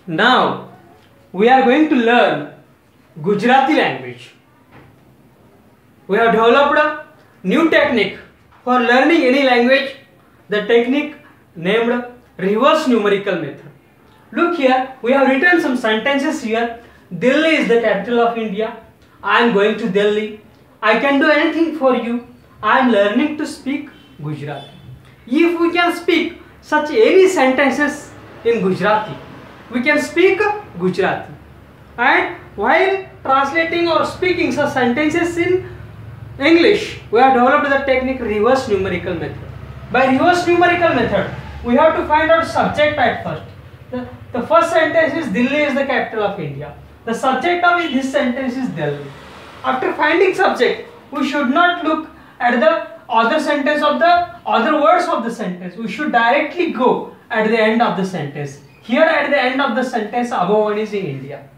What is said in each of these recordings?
Now we are going to learn Gujarati language. We have developed a new technique for learning any language, the technique named reverse numerical method. Look here, we have written some sentences here. Delhi is the capital of India. I am going to Delhi. I can do anything for you. I am learning to speak Gujarati. If we can speak such any sentences in Gujarati, we can speak Gujarati. And while translating or speaking such sentences in English, we have developed the technique reverse numerical method. By reverse numerical method, we have to find out subject at first. The first sentence is Delhi is the capital of India. The subject of this sentence is Delhi. After finding subject, we should not look at the other sentence of the other words of the sentence. We should directly go at the end of the sentence. Here at the end of the sentence, above one is in India.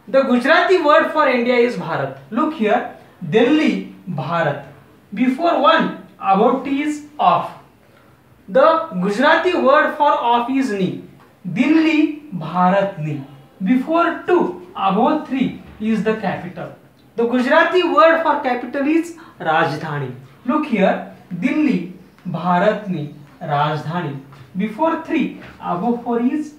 The Gujarati word for India is Bharat. Look here, Delhi, Bharat. Before one, above T is off. The Gujarati word for off is ni. Delhi, Bharat, ni. Before two, above three is the capital. The Gujarati word for capital is Rajdhani. Look here, Delhi, Bharat, ni, Rajdhani. Before three, above four is.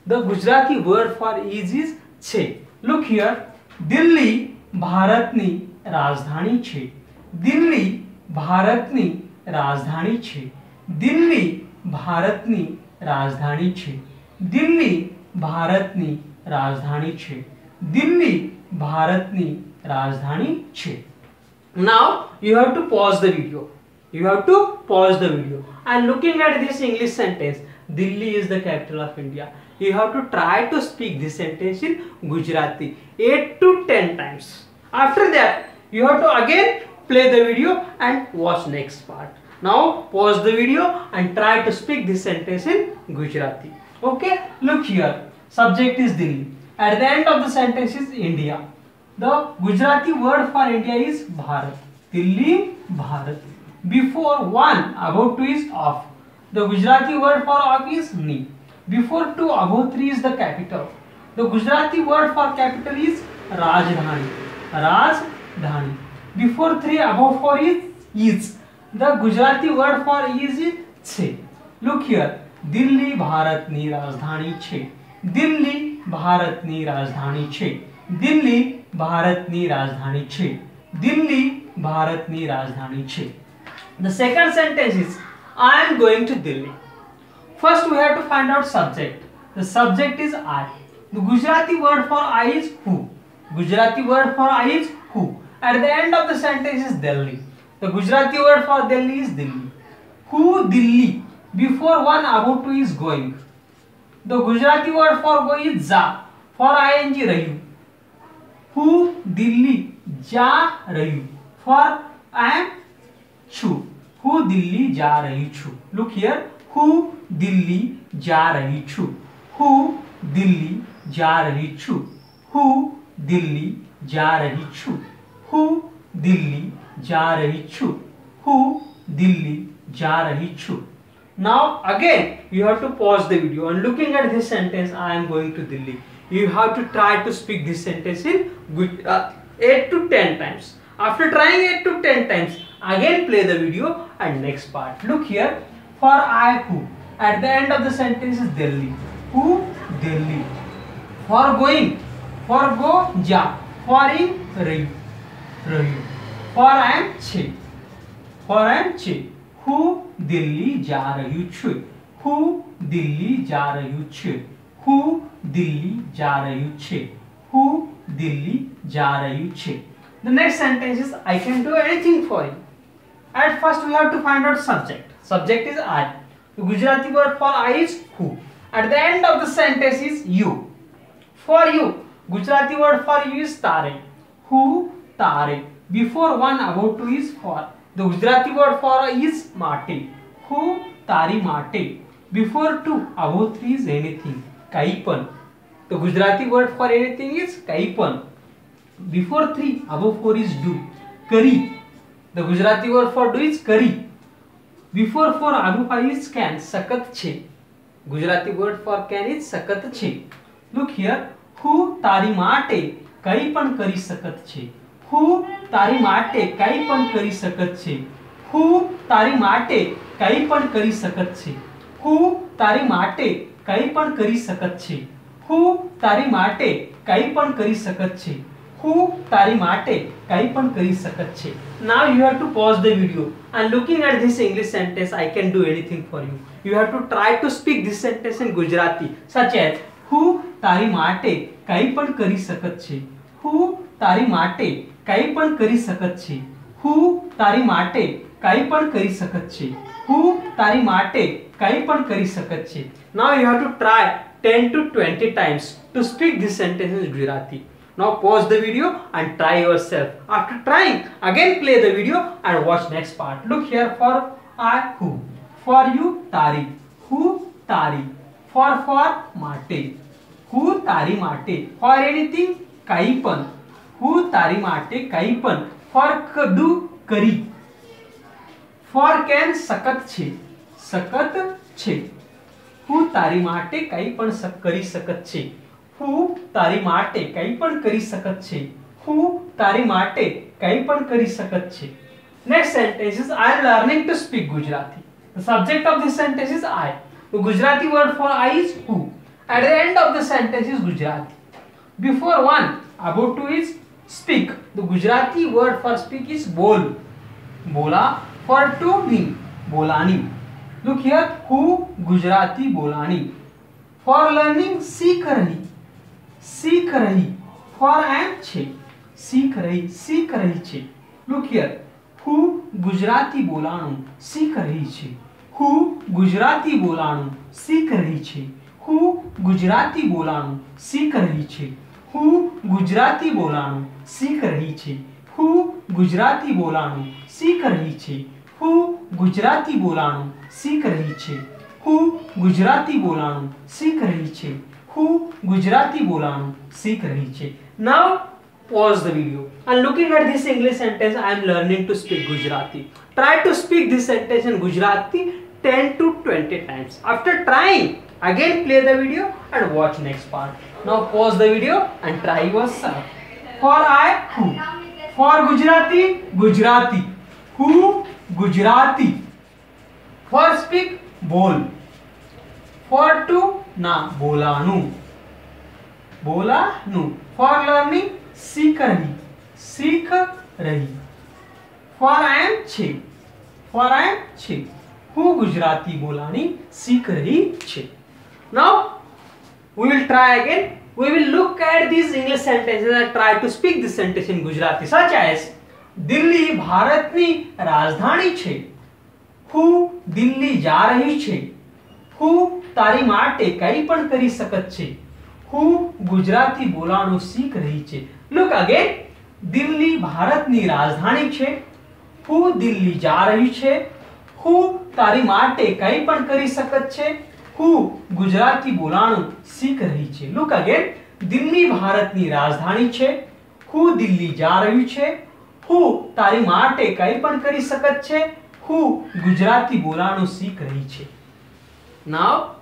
The Gujarati word for is che. Look here, Delhi, Bharatni, Rajdhani che. Delhi, Bharatni, Rajdhani che. Delhi, Bharatni, Rajdhani che. Delhi, Bharatni, Rajdhani che. Delhi, Bharatni, Rajdhani che. Now you have to pause the video. You have to pause the video and looking at this English sentence, Delhi is the capital of India. You have to try to speak this sentence in Gujarati 8 to 10 times. After that, you have to again play the video and watch next part. Now pause the video and try to speak this sentence in Gujarati. Okay, look here. Subject is Delhi. At the end of the sentence is India. The Gujarati word for India is Bharat. Delhi, Bharat. Before one, above two is off. The Gujarati word for off is ni. Before two, above three is the capital. The Gujarati word for capital is Rajdhani. Rajdhani. Before three, above four is. The Gujarati word for is che. Look here. Delhi, Bharatni, Rajdhani che. Delhi, Bharatni, Rajdhani che. Delhi, Bharatni, Rajdhani che. Delhi, Bharatni, Rajdhani che. The second sentence is I am going to Delhi. First we have to find out subject. The subject is I. The Gujarati word for I is who. Gujarati word for I is who. At the end of the sentence is Delhi. The Gujarati word for Delhi is Delhi. Who Delhi. Before one, above two is going. The Gujarati word for go is ja. For ing rayu. Who Delhi ja rayu. For I am chu. Who Delhi ja rahi chu. Look here. Who Delhi ja rahi chu. Who Delhi ja rahi chu. Who Delhi ja rahi chu. Who Delhi ja rahi chu. Who Delhi ja rahi chu. Now again you have to pause the video and looking at this sentence I am going to Delhi. You have to try to speak this sentence in 8 to 10 times. After trying 8 to 10 times, again play the video and next part. Look here. For I who. At the end of the sentence is Delhi. Who? Delhi. For going. For go ja. For in rayu. Rayu. For I am che. For I am che. Who Delhi ja rayu chu. Who Delhi ja rayu chu. Who Delhi ja rayu che. Who Delhi ja rayu che. The next sentence is I can do anything for you. At first we have to find out subject. Subject is I. The Gujarati word for I is who. At the end of the sentence is you. For you. Gujarati word for you is tare. Who? Tare. Before one, above two is for. The Gujarati word for is mate. Who? Tari mate. Before two, above three is anything. Kaipan. The Gujarati word for anything is kaipan. Before three, above four is do. Curry. The Gujarati word for do is curry. Before four, above five is can. Sakat che. Gujarati word for can is સખત છે. Look here. હું તારી માટે કંઈ પણ કરી શકત છે. હું તારી માટે કંઈ પણ કરી શકત છે. હું તારી માટે કંઈ પણ કરી શકત છે. હું તારી માટે કંઈ પણ કરી શકત છે. હું તારી માટે કંઈ પણ કરી શકત છે. હું તારી માટે કંઈ પણ કરી શકત છે. Now you have to pause the video and looking at this English sentence, I can do anything for you. You have to try to speak this sentence in Gujarati, such as હું તારી માટે કંઈ પણ કરી શકત છે. હું તારી માટે કંઈ પણ કરી શકત છે. હું તારી માટે કંઈ પણ કરી શકત છે. હું તારી માટે કંઈ પણ કરી શકત છે. Now you have to try 10 to 20 times to speak this sentence in Gujarati. Now pause the video and try yourself. After trying, again play the video and watch next part. Look here for I, who. For you, તારી. Who, તારી. For માટે. Who, તારી માટે. For anything, કંઈ પણ. Who, તારી માટે કંઈ પણ. For do, કરી. For can, સખત છે. સખત છે. Who, તારી માટે કંઈ પણ કરી શકત છે. Who, તારી માટે કંઈ પણ કરી શકત છે. Who, તારી માટે કંઈ પણ કરી શકત છે. Next sentence is I am learning to speak Gujarati. The subject of this sentence is I. The Gujarati word for I is who. At the end of the sentence is Gujarati. Before one, about two is speak. The Gujarati word for speak is bol. Bola. For two, ni. Bolani. Look here. Who, Gujarati bolani. For learning, सीख रही. सीख रही. For I am છે. सीख रही. सीख रही છે. Look here. Who, Gujarati બોલાણું सीख रही છે. Who, Gujarati બોલાણું सीख रही છે. Who, Gujarati બોલાણું सीख रही છે. Who, Gujarati બોલાણું सीख रही છે. Who, Gujarati બોલાણું सीख रही છે. Who, Gujarati બોલાણું सीख रही છે. Who, Gujarati બોલાણું सीख रही છે. Who, Gujarati બોલાણું सीख रही છે. Now pause the video and looking at this English sentence, I am learning to speak Gujarati. Try to speak this sentence in Gujarati 10 to 20 times. After trying, again play the video and watch next part. Now pause the video and try yourself. For I, who. For Gujarati, Gujarati. Who, Gujarati. For speak, બોલ. For to, ના, બોલાનું. બોલાનું. For learning, सीख रही. सीख रही. For I am છે. For I am છે. Who, Gujarati બોલાની सीख रही છે. Now we will try again. We will look at these English sentences and try to speak this sentence in Gujarati, such as Delhi ભારતની રાજધાની છે. Who, દિલ્હી જા રહી છે. Who, તારી માટે કંઈ પણ કરી શકત છે. Who, ગુજરાતી બોલાણું શીખ રહી છે. Look again. દિલ્હી ભારતની રાજધાની છે. Who, દિલ્હી જા રહી છે. Who, તારી માટે કંઈ પણ કરી શકત છે. Who, ગુજરાતી બોલાણું શીખ રહી છે. Look again. દિલ્હી ભારતની રાજધાની છે. Who, દિલ્હી જા રહ્યું છે. Who, તારી માટે કંઈ પણ કરી શકત છે. Who, ગુજરાતી બોલાણું શીખ રહી છે. Now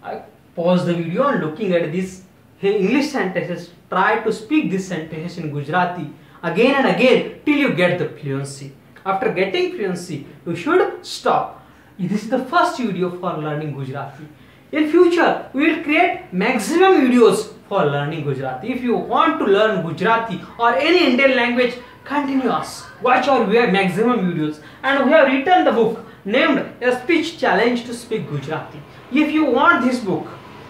I pause the video and looking at this English sentences, try to speak these sentences in Gujarati again and again till you get the fluency. After getting fluency, you should stop. This is the first video for learning Gujarati. In future, we will create maximum videos for learning Gujarati. If you want to learn Gujarati or any Indian language, continue us. Watch our maximum videos. And we have written the book named A Speech Challenge to Speak Gujarati. If you want this book,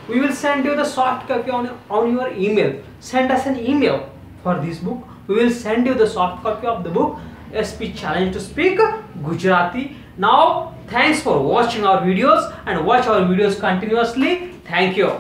we will send you the soft copy on your email. Send us an email for this book. We will send you the soft copy of the book A Speech Challenge to Speak Gujarati. Now, thanks for watching our videos and watch our videos continuously. Thank you.